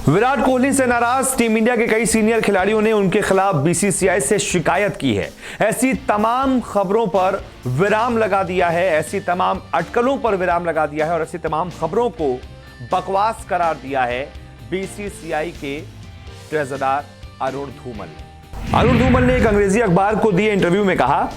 विराट कोहली से नाराज team India के कई सीनियर खिलाड़ियों ने उनके खिलाफ बीसीसीआई से शिकायत की है। ऐसी तमाम खबरों पर विराम लगा दिया है, ऐसी तमाम अटकलों पर विराम लगा दिया है और ऐसी तमाम खबरों को बकवास करार दिया है बीसीसीआई के ट्रेजरर अरुण धूमल ने। अरुण धूमल ने एक अंग्रेजी अखबार को दिए इंटरव्यू में कहा,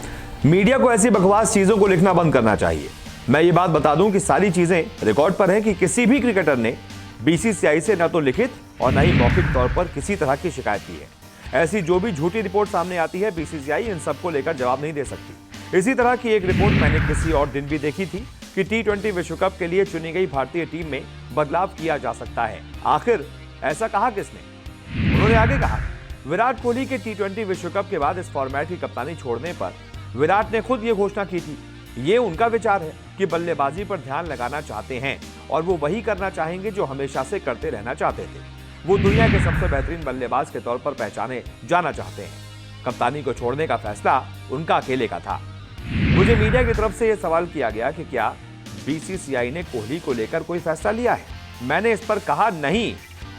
मीडिया को ऐसी बकवास चीजों को लिखना बंद करना चाहिए। मैं ये बात बता दूं कि सारी चीजें रिकॉर्ड पर है कि किसी भी क्रिकेटर ने बीसीसीआई से न तो लिखित और न ही मौखिक तौर पर किसी तरह की शिकायत की है। ऐसी जो भी झूठी रिपोर्ट सामने आती है, बीसीसीआई इन सबको लेकर जवाब नहीं दे सकती। इसी तरह की एक रिपोर्ट मैंने किसी और दिन भी देखी थी कि टी20 विश्व कप के लिए चुनी गई भारतीय टीम में बदलाव किया जा सकता है। आखिर ऐसा कहा किसने? उन्होंने आगे कहा, विराट कोहली के टी20 विश्व कप के बाद इस फॉर्मेट की कप्तानी छोड़ने पर विराट ने खुद ये घोषणा की थी। ये उनका विचार है कि बल्लेबाजी पर ध्यान लगाना चाहते हैं और वो वही करना चाहेंगे जो हमेशा से करते रहना चाहते थे। वो दुनिया के सबसे बेहतरीन बल्लेबाज के तौर पर पहचाने जाना चाहते हैं। कप्तानी को छोड़ने का फैसला उनका अकेले का था। मुझे मीडिया की तरफ से यह सवाल किया गया कि क्या बीसीसीआई ने कोहली को लेकर कोई फैसला लिया है। मैंने इस पर कहा नहीं,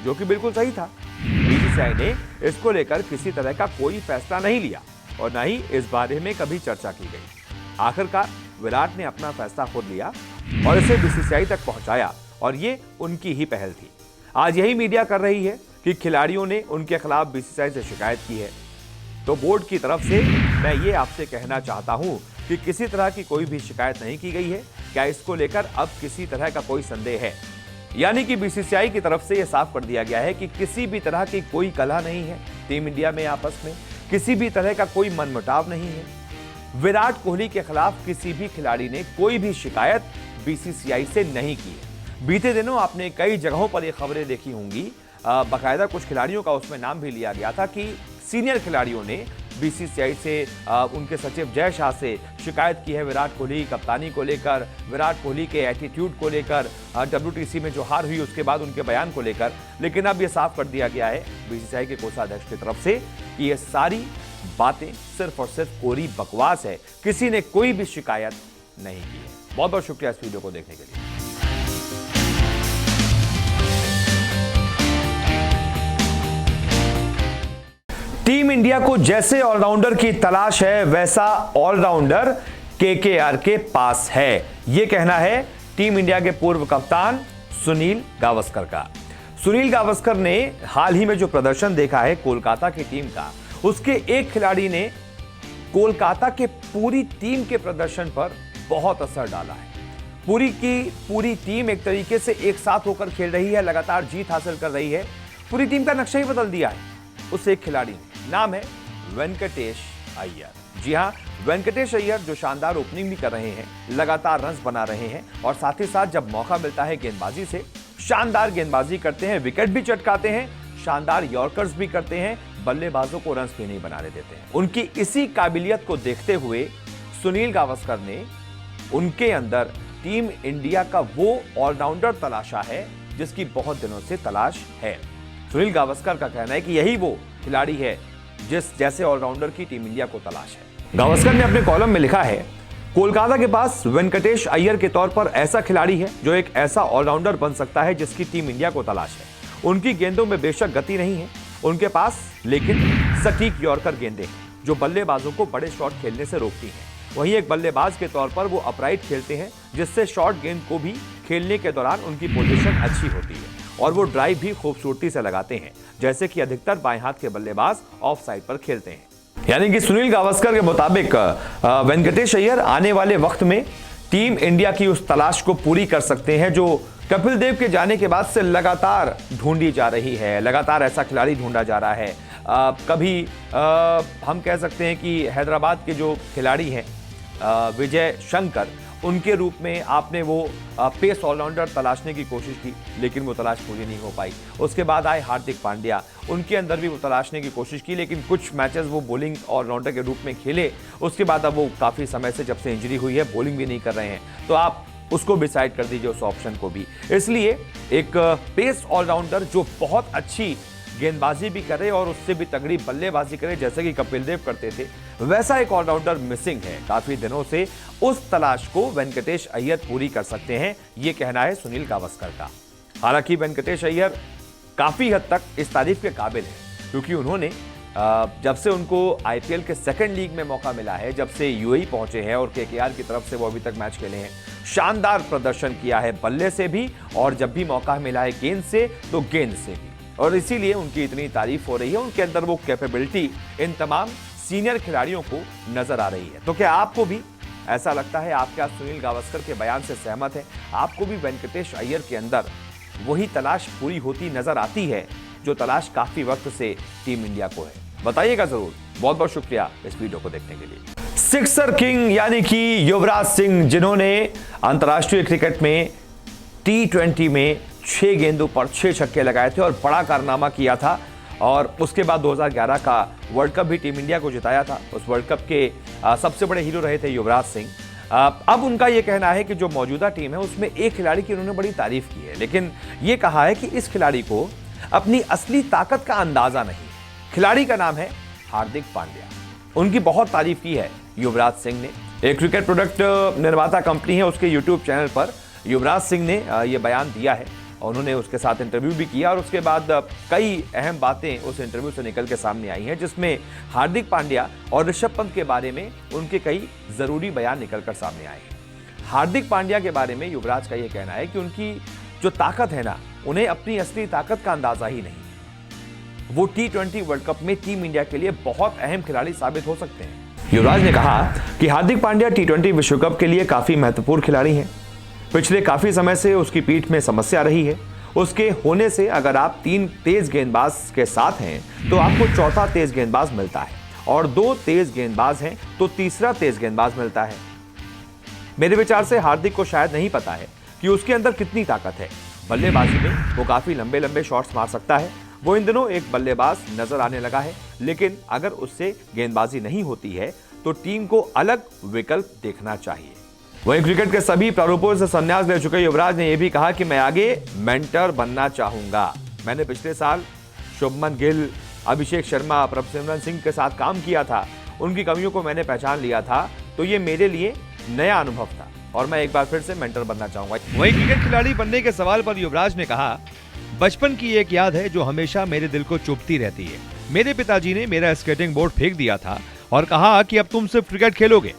जो कि बिल्कुल सही था। बीसीसीआई ने इसको लेकर किसी तरह का कोई फैसला नहीं लिया और न ही इस बारे में कभी चर्चा की गई। आखिरकार विराट ने अपना फैसला खुद लिया और इसे बीसीसीआई तक पहुंचाया और ये उनकी ही पहल थी। आज यही मीडिया कर रही है कि खिलाड़ियों ने उनके खिलाफ बीसीसीआई से शिकायत की है। तो बोर्ड की तरफ से मैं ये आपसे कहना चाहता हूं कि किसी तरह की कोई भी शिकायत नहीं की गई है। क्या इसको लेकर अब किसी तरह का कोई संदेह है? यानी कि बीसीसीआई की तरफ से यह साफ कर दिया गया है कि किसी भी तरह की कोई कलह नहीं है टीम इंडिया में, आपस में किसी भी तरह का कोई मनमुटाव नहीं है। विराट कोहली के खिलाफ किसी भी खिलाड़ी ने कोई भी शिकायत बीसीसीआई से नहीं की है। बीते दिनों आपने कई जगहों पर ये खबरें देखी होंगी, बाकायदा कुछ खिलाड़ियों का उसमें नाम भी लिया गया था कि सीनियर खिलाड़ियों ने बीसीसीआई से उनके सचिव जय शाह से शिकायत की है विराट कोहली की कप्तानी को लेकर, विराट कोहली के एटीट्यूड को लेकर, WTC में जो हार हुई उसके बाद उनके बयान को लेकर। लेकिन अब यह साफ कर दिया गया है बीसीसीआई के कोषाध्यक्ष की तरफ से कि ये सारी बातें सिर्फ और सिर्फ कोरी बकवास है, किसी ने कोई भी शिकायत नहीं की है। बहुत बहुत शुक्रिया इस वीडियो को देखने के लिए। टीम इंडिया को जैसे ऑलराउंडर की तलाश है वैसा ऑलराउंडर केकेआर के पास है, यह कहना है टीम इंडिया के पूर्व कप्तान सुनील गावस्कर का। सुनील गावस्कर ने हाल ही में जो प्रदर्शन देखा है कोलकाता की टीम का, उसके एक खिलाड़ी ने कोलकाता के पूरी टीम के प्रदर्शन पर बहुत असर डाला है। पूरी की पूरी टीम एक तरीके से एक साथ होकर खेल रही है, लगातार जीत हासिल कर रही है। पूरी टीम का नक्शा ही बदल दिया है उस एक खिलाड़ी ने। नाम है वेंकटेश अय्यर। जी हां, वेंकटेश अय्यर जो शानदार ओपनिंग भी कर रहे हैं, लगातार रन्स बना रहे हैं और साथ ही साथ जब मौका मिलता है गेंदबाजी से शानदार गेंदबाजी करते हैं, विकेट भी चटकाते हैं, शानदार यॉर्कर्स भी करते हैं, बल्लेबाजों को रन्स भी नहीं बनाने देते हैं। उनकी इसी काबिलियत को देखते हुए सुनील गावस्कर ने उनके अंदर टीम इंडिया का वो ऑलराउंडर तलाशा है जिसकी बहुत दिनों से तलाश है। सुनील गावस्कर का कहना है कि यही वो खिलाड़ी है जिस जैसे ऑलराउंडर की टीम इंडिया को तलाश है। गावस्कर ने अपने कॉलम में लिखा है, कोलकाता के पास वेंकटेश अय्यर के तौर पर ऐसा खिलाड़ी है जो एक ऐसा ऑलराउंडर बन सकता है जिसकी टीम इंडिया को तलाश है। उनकी गेंदों में बेशक गति नहीं है उनके पास, लेकिन सटीक यॉर्कर गेंदें हैं जो बल्लेबाजों को बड़े शॉट खेलने से रोकती हैं। वहीं एक बल्लेबाज के तौर पर वो अपराइट खेलते हैं जिससे शॉर्ट गेंद को भी खेलने के दौरान उनकी पोजीशन अच्छी होती है और वो ड्राइव भी खूबसूरती से लगाते हैं, जैसे कि अधिकतर बाएं हाथ के बल्लेबाज ऑफ साइड पर खेलते हैं। यानी कि सुनील गावस्कर के मुताबिक वेंकटेश अय्यर आने वाले वक्त में टीम इंडिया की उस तलाश को पूरी कर सकते हैं जो कपिल देव के जाने के बाद से लगातार ढूंढी जा रही है। लगातार ऐसा खिलाड़ी ढूंढा जा रहा है। कभी हम कह सकते हैं कि हैदराबाद के जो खिलाड़ी हैं विजय शंकर, उनके रूप में आपने वो पेस ऑलराउंडर तलाशने की कोशिश की, लेकिन वो तलाश पूरी नहीं हो पाई। उसके बाद आए हार्दिक पांड्या, उनके अंदर भी वो तलाशने की कोशिश की, लेकिन कुछ मैचेस वो बॉलिंग ऑलराउंडर के रूप में खेले। उसके बाद अब वो काफ़ी समय से, जब से इंजरी हुई है, बॉलिंग भी नहीं कर रहे हैं। तो आप उसको भी साइड कर दीजिए, उस ऑप्शन को भी। इसलिए एक पेस ऑलराउंडर जो बहुत अच्छी गेंदबाजी भी करे और उससे भी तगड़ी बल्लेबाजी करे जैसे कि कपिल देव करते थे, वैसा एक ऑलराउंडर मिसिंग है काफी दिनों से। उस तलाश को वेंकटेश अय्यर पूरी कर सकते हैं, यह कहना है सुनील गावस्कर का। हालांकि वेंकटेश अय्यर काफी हद तक इस तारीफ के काबिल है, क्योंकि उन्होंने जब से उनको आईपीएल के सेकंड लीग में मौका मिला है, जब से यूएई पहुंचे हैं और केकेआर की तरफ से वो अभी तक मैच खेले हैं, शानदार प्रदर्शन किया है बल्ले से भी, और जब भी मौका मिला है गेंद से तो गेंद से भी, और इसीलिए उनकी इतनी तारीफ हो रही है। उनके अंदर वो कैपेबिलिटी इन तमाम सीनियर खिलाड़ियों को नजर आ रही है। तो क्या आपको भी ऐसा लगता है? आप क्या सुनील गावस्कर के बयान से सहमत हैं? आपको भी वेंकटेश अय्यर के अंदर वही तलाश पूरी होती नजर आती है जो तलाश काफी वक्त से टीम इंडिया को है? बताइएगा जरूर। बहुत बहुत शुक्रिया इस वीडियो को देखने के लिए। सिक्सर किंग यानी कि युवराज सिंह, जिन्होंने अंतर्राष्ट्रीय क्रिकेट में T20 में 6 गेंदों पर 6 छक्के लगाए थे और बड़ा कारनामा किया था, और उसके बाद 2011 का वर्ल्ड कप भी टीम इंडिया को जिताया था। उस वर्ल्ड कप के सबसे बड़े हीरो रहे थे युवराज सिंह। अब उनका यह कहना है कि जो मौजूदा टीम है उसमें एक खिलाड़ी की उन्होंने बड़ी तारीफ की है, लेकिन यह कहा है कि इस खिलाड़ी को अपनी असली ताकत का अंदाजा नहीं। खिलाड़ी का नाम है हार्दिक पांड्या। उनकी बहुत तारीफ की है युवराज सिंह ने। एक क्रिकेट प्रोडक्ट निर्माता कंपनी है, उसके यूट्यूब चैनल पर युवराज सिंह ने यह बयान दिया है। उन्होंने उसके साथ इंटरव्यू भी किया और उसके बाद कई अहम बातें उस इंटरव्यू से निकल के सामने आई हैं, जिसमें हार्दिक पांड्या और ऋषभ पंत के बारे में उनके कई जरूरी बयान निकलकर सामने आए हैं। हार्दिक पांड्या के बारे में युवराज का यह कहना है कि उनकी जो ताकत है ना, उन्हें अपनी असली ताकत का अंदाजा ही नहीं। वो T20 वर्ल्ड कप में टीम इंडिया के लिए बहुत अहम खिलाड़ी साबित हो सकते हैं। युवराज ने कहा कि हार्दिक पांड्या T20 विश्व कप के लिए काफी महत्वपूर्ण खिलाड़ी हैं। पिछले काफी समय से उसकी पीठ में समस्या रही है। उसके होने से अगर आप 3 तेज गेंदबाज के साथ हैं तो आपको चौथा तेज गेंदबाज मिलता है, और 2 तेज गेंदबाज हैं तो तीसरा तेज गेंदबाज मिलता है। मेरे विचार से हार्दिक को शायद नहीं पता है कि उसके अंदर कितनी ताकत है। बल्लेबाजी में वो काफी लंबे लंबे शॉट्स मार सकता है। वो इन दिनों एक बल्लेबाज नजर आने लगा है, लेकिन अगर उससे गेंदबाजी नहीं होती है तो टीम को अलग विकल्प देखना चाहिए। वहीं क्रिकेट के सभी प्रारूपों से संन्यास ले चुके युवराज ने यह भी कहा कि मैं आगे मेंटर बनना चाहूंगा। मैंने पिछले साल शुभमन गिल, अभिषेक शर्मा, प्रभसिमरन सिंह के साथ काम किया था। उनकी कमियों को मैंने पहचान लिया था, तो ये मेरे लिए नया अनुभव था और मैं एक बार फिर से मेंटर बनना चाहूंगा। वहीं क्रिकेट खिलाड़ी बनने के सवाल पर युवराज ने कहा, बचपन की एक याद है जो हमेशा मेरे दिल को चुभती रहती है। मेरे पिताजी ने मेरा स्केटिंग बोर्ड फेंक दिया था और कहा कि अब तुम सिर्फ क्रिकेट खेलोगे।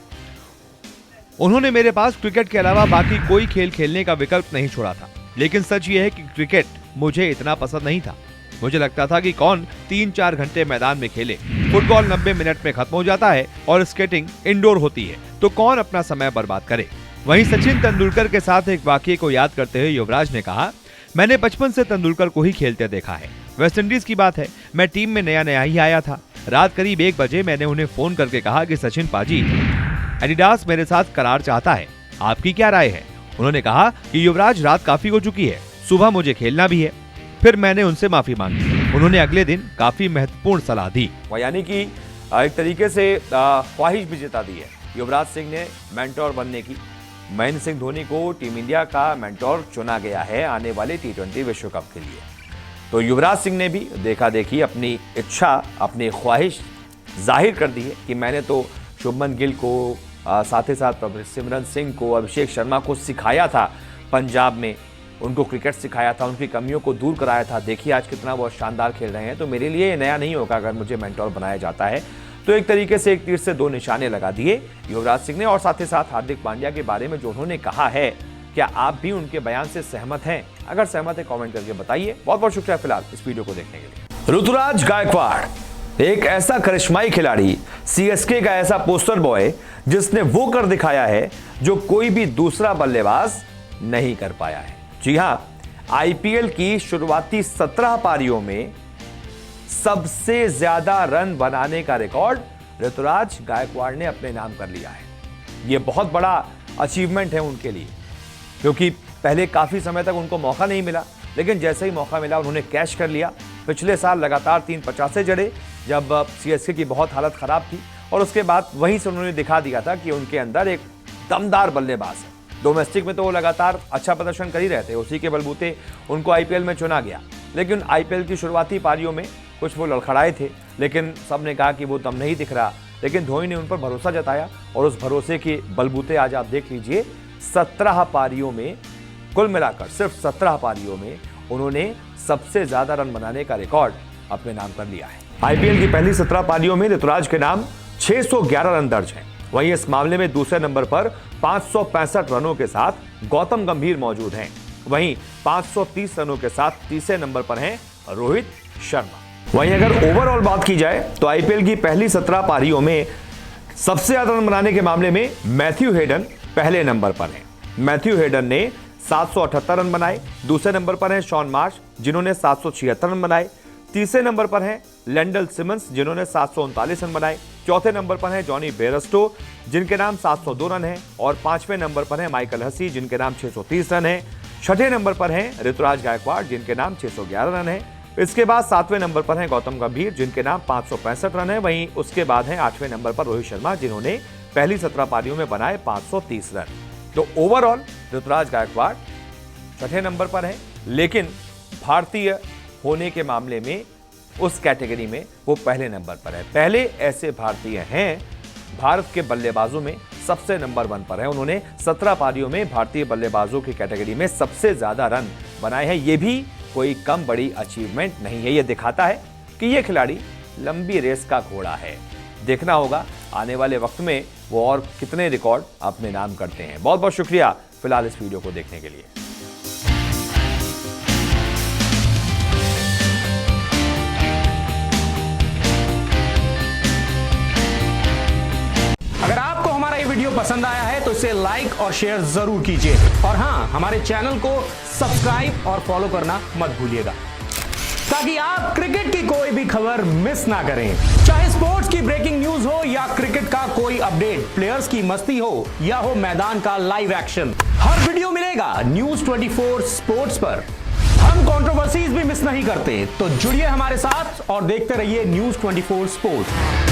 उन्होंने मेरे पास क्रिकेट के अलावा बाकी कोई खेल खेलने का विकल्प नहीं छोड़ा था, लेकिन सच ये है कि क्रिकेट मुझे इतना पसंद नहीं था। मुझे लगता था कि कौन 3-4 घंटे मैदान में खेले। फुटबॉल 90 मिनट में खत्म हो जाता है और स्केटिंग इंडोर होती है, तो कौन अपना समय बर्बाद करे। वहीं सचिन तेंदुलकर के साथ एक वाकये को याद करते हुए युवराज ने कहा, मैंने बचपन से तेंदुलकर को ही खेलते देखा है। वेस्टइंडीज की बात है, मैं टीम में नया ही आया था। रात करीब 1 बजे मैंने उन्हें फोन करके कहा कि सचिन पाजी, एडिडास मेरे साथ करार चाहता है, आपकी क्या राय है? उन्होंने कहा कि युवराज, रात काफी हो चुकी है, सुबह मुझे खेलना भी है। फिर मैंने उनसे माफी मांगी। उन्होंने अगले दिन काफी महत्वपूर्ण सलाह दी। यानी कि एक तरीके से ख्वाहिश भी जता दी है युवराज सिंह ने मेंटोर बनने की। महेंद्र सिंह धोनी को टीम इंडिया का मेंटोर चुना गया है आने वाले T20 विश्व कप के लिए। तो युवराज सिंह ने भी देखा देखी अपनी इच्छा, अपनी ख्वाहिश जाहिर कर दी है कि मैंने तो शुभमन गिल को, साथ ही साथ प्रभसिमरन सिंह को, अभिषेक शर्मा को सिखाया था पंजाब में, उनको क्रिकेट सिखाया था, उनकी कमियों को दूर कराया था। देखिए आज कितना वो शानदार खेल रहे हैं। तो मेरे लिए ये नया नहीं होगा अगर मुझे मेंटोर बनाया जाता है। तो एक तरीके से एक तीर से 2 निशाने लगा दिए युवराज सिंह ने। और साथ ही साथ हार्दिक पांड्या के बारे में जो उन्होंने कहा है, क्या आप भी उनके बयान से सहमत हैं? अगर सहमत है कमेंट करके बताइए। बहुत बहुत शुक्रिया फिलहाल इस वीडियो को देखने के लिए। ऋतुराज गायकवाड़ एक ऐसा करिश्माई खिलाड़ी, सीएसके का ऐसा पोस्टर बॉय, जिसने वो कर दिखाया है जो कोई भी दूसरा बल्लेबाज नहीं कर पाया है। जी हां, आईपीएल की शुरुआती 17 पारियों में सबसे ज्यादा रन बनाने का रिकॉर्ड ऋतुराज गायकवाड़ ने अपने नाम कर लिया है। यह बहुत बड़ा अचीवमेंट है उनके लिए, क्योंकि पहले काफी समय तक उनको मौका नहीं मिला, लेकिन जैसे ही मौका मिला उन्होंने कैच कर लिया। पिछले साल लगातार 3 50 जड़े जब सीएसके की बहुत हालत खराब थी, और उसके बाद वहीं से उन्होंने दिखा दिया था कि उनके अंदर एक दमदार बल्लेबाज है। डोमेस्टिक में तो वो लगातार अच्छा प्रदर्शन कर ही रहे थे, उसी के बलबूते उनको आईपीएल में चुना गया। लेकिन आईपीएल की शुरुआती पारियों में कुछ वो लड़खड़ाए थे, लेकिन सबने कहा कि वो दम नहीं दिख रहा। लेकिन धोनी ने उन पर भरोसा जताया और उस भरोसे के बलबूते आज आप देख लीजिए 17 पारियों में, कुल मिलाकर सिर्फ 17 पारियों में उन्होंने सबसे ज्यादा रन बनाने का रिकॉर्ड अपने नाम कर लिया है। आईपीएल की पहली 17 पारियों में ऋतुराज के नाम 611 रन दर्ज हैं। वहीं इस मामले में दूसरे नंबर पर 565 रनों के साथ गौतम गंभीर मौजूद हैं। वहीं 530 रनों के साथ तीसरे नंबर पर हैं रोहित शर्मा। वहीं अगर ओवरऑल बात की जाए तो आईपीएल की पहली 17 पारियों में सबसे ज्यादा रन बनाने के मामले में मैथ्यू हेडन पहले नंबर पर हैं। मैथ्यू हेडन ने 778 रन बनाए। दूसरे नंबर पर हैं शॉन मार्श जिन्होंने 776 रन बनाए। तीसरे नंबर पर हैं लेंडल सिमंस जिन्होंने 739 रन बनाए। चौथे नंबर पर हैं जॉनी बेयरस्टो जिनके नाम 702 रन हैं और पांचवें नंबर पर हैं माइकल हसी जिनके नाम 630 रन हैं। छठे नंबर पर हैं ऋतुराज गायकवाड़ जिनके नाम 611 रन हैं। इसके बाद 7वें नंबर पर हैं गौतम गंभीर जिनके नाम 565 रन है। वहीं उसके बाद हैं 8वें नंबर पर रोहित शर्मा जिन्होंने पहली 17 पारियों में बनाए 530 रन। तो ओवरऑल ऋतुराज गायकवाड़ छठे नंबर पर हैं, लेकिन भारतीय होने के मामले में उस कैटेगरी में वो पहले नंबर पर है। पहले ऐसे भारतीय हैं भारत के बल्लेबाजों में सबसे नंबर 1 पर है। उन्होंने 17 पारियों में भारतीय बल्लेबाजों की कैटेगरी में सबसे ज्यादा रन बनाए हैं। ये भी कोई कम बड़ी अचीवमेंट नहीं है। ये दिखाता है कि ये खिलाड़ी लंबी रेस का घोड़ा है। देखना होगा आने वाले वक्त में वो और कितने रिकॉर्ड अपने नाम करते हैं। बहुत बहुत शुक्रिया फिलहाल इस वीडियो को देखने के लिए। अगर आपको हमारा ये वीडियो पसंद आया है तो इसे लाइक और शेयर जरूर कीजिए और हां, हमारे चैनल को सब्सक्राइब और फॉलो करना मत भूलिएगा ताकि आप क्रिकेट की कोई भी खबर मिस ना करें। चाहे स्पोर्ट्स की ब्रेकिंग न्यूज हो या क्रिकेट का कोई अपडेट, प्लेयर्स की मस्ती हो या हो मैदान का लाइव एक्शन, हर वीडियो मिलेगा न्यूज 24 स्पोर्ट्स पर। हम कंट्रोवर्सीज भी मिस नहीं करते, तो जुड़िए हमारे साथ और देखते रहिए न्यूज 24 स्पोर्ट्स।